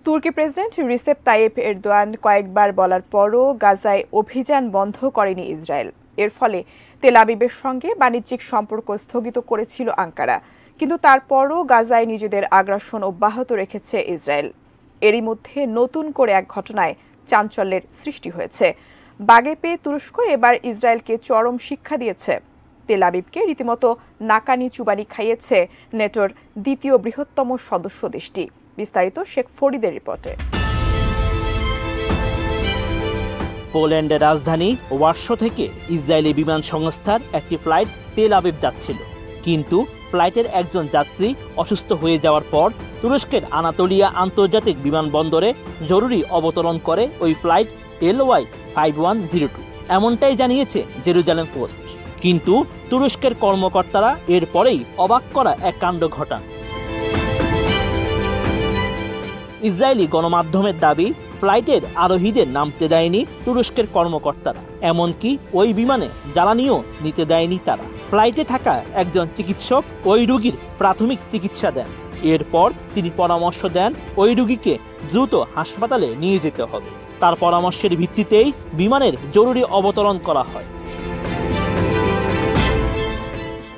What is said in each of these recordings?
তুর্কি president Recep Tayyip Erdogan কয়েকবার বলার পরও গাজায় অভিযান বন্ধ করেনি ইসরায়েল। এর ফলে তেল আবিবের সঙ্গে বাণিজ্যিক সম্পর্ক স্থগিত করেছিল আঙ্কারা, কিন্তু তারপরও গাজায় নিজেদের আগ্রাসন অব্যাহত রেখেছে ইসরায়েল। এরই মধ্যে নতুন করে এক ঘটনায় চাঞ্চল্যের সৃষ্টি হয়েছে। বাগে পেয়ে তুরস্ক এবার ইসরায়েলকে চরম শিক্ষা দিয়েছে। তেল আবিবকে রীতিমতো নাকানি চুবানি খাইয়েছে নেটোর দ্বিতীয় বৃহত্তম সদস্য দেশটি। বিস্তারিত শেখ ফরিদের রিপোর্টে। পোল্যান্ডের রাজধানী ওয়ার্সো থেকে ইসরায়েলি বিমান সংস্থার একটি ফ্লাইট তেল আবিব যাচ্ছিল, কিন্তু ফ্লাইটের একজন যাত্রী অসুস্থ হয়ে যাওয়ার পর তুরস্কের আনাতোলিয়া আন্তর্জাতিক বিমানবন্দরে জরুরি অবতরণ করে ওই ফ্লাইট LY5102। এমনটাই জানিয়েছে জেরুজালেম পোস্ট। কিন্তু তুরস্কের কর্মকর্তারা এরপরেই অবাক করা এক কাণ্ড ঘটান। ইসরায়েলি গণমাধ্যমের দাবি, ফ্লাইটের আরোহীদের নামতে দেয়নি তুরস্কের কর্মকর্তারা, এমনকি ওই বিমানে জ্বালানিও নিতে দেয়নি তারা। ফ্লাইটে থাকা একজন চিকিৎসক ওই রোগীর প্রাথমিক চিকিৎসা দেন। এরপর তিনি পরামর্শ দেন ওই রোগীকে দ্রুত হাসপাতালে নিয়ে যেতে হবে। তার পরামর্শের ভিত্তিতেই বিমানের জরুরি অবতরণ করা হয়।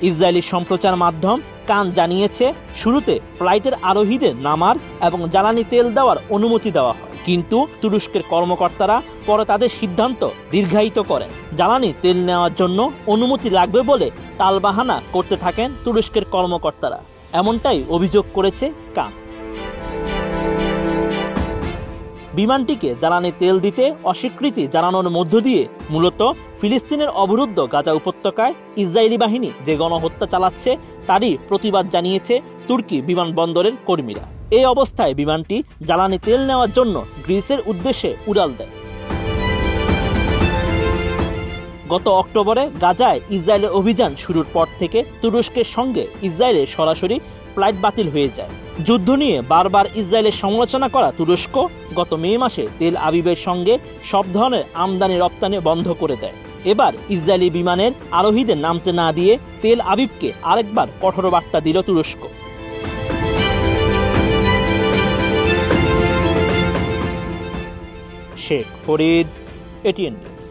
ইসরায়েলি সম্প্রচার মাধ্যম কান জানিয়েছে, শুরুতে ফ্লাইটের আরোহীদের নামার এবং জ্বালানি তেল দেওয়ার অনুমতি দেওয়া হয়, কিন্তু তুরস্কের কর্মকর্তারা পরে তাদের সিদ্ধান্ত দীর্ঘায়িত করেন। জ্বালানি তেল নেওয়ার জন্য অনুমতি লাগবে বলে টালবাহানা করতে থাকেন তুরস্কের কর্মকর্তারা, এমনটাই অভিযোগ করেছে কান। বিমানটিকে জ্বালানি তেল দিতে অস্বীকৃতি জানানোর মধ্য দিয়ে মূলত ফিলিস্তিনের অবরুদ্ধ গাজা উপত্যকায় ইসরায়েলি বাহিনী যে গণহত্যা চালাচ্ছে তারই প্রতিবাদ জানিয়েছে তুর্কি বিমানবন্দরের কর্মীরা। এই অবস্থায় বিমানটি জ্বালানি তেল নেওয়ার জন্য গ্রিসের উদ্দেশ্যে উড়াল দেয়। গত অক্টোবরে গাজায় ইসরায়েলের অভিযান শুরুর পর থেকে তুরস্কের সঙ্গে ইসরায়েলের সরাসরি ফ্লাইট বাতিল হয়ে যায়। যুদ্ধ নিয়ে বারবার ইসরায়েলের সমালোচনা করা তুরস্ক গত মে মাসে তেল আবিবের সঙ্গে সব ধরনের আমদানি রপ্তানি বন্ধ করে দেয়। এবার ইসরায়েলি বিমানের আরোহীদের নামতে না দিয়ে তেল আবিবকে আরেকবার কঠোর বার্তা দিল তুরস্ক। Sheikh Farid, ATN news.